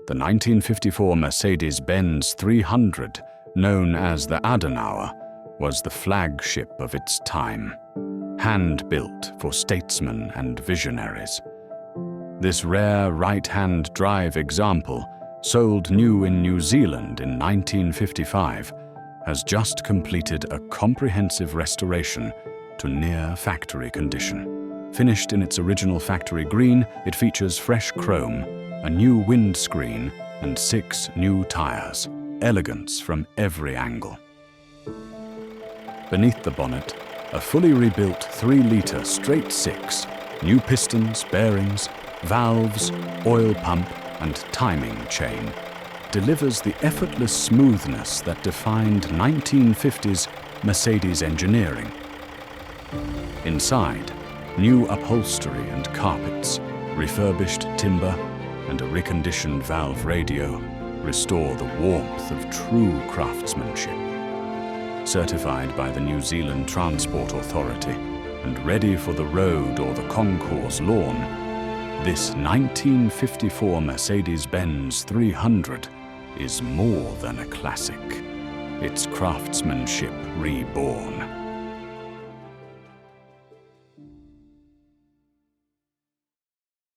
The 1954 Mercedes-Benz 300, known as the Adenauer, was the flagship of its time, hand-built for statesmen and visionaries. This rare right-hand drive example, sold new in New Zealand in 1955, has just completed a comprehensive restoration to near factory condition. Finished in its original factory green, it features fresh chrome, a new windscreen, and 6 new tires. Elegance from every angle. Beneath the bonnet, a fully rebuilt 3-liter straight 6, new pistons, bearings, valves, oil pump, and timing chain, delivers the effortless smoothness that defined 1950s Mercedes engineering. Inside, new upholstery and carpets, refurbished timber, and a reconditioned valve radio restore the warmth of true craftsmanship. Certified by the New Zealand Transport Authority and ready for the road or the concourse lawn, this 1954 Mercedes-Benz 300 is more than a classic. It's craftsmanship reborn.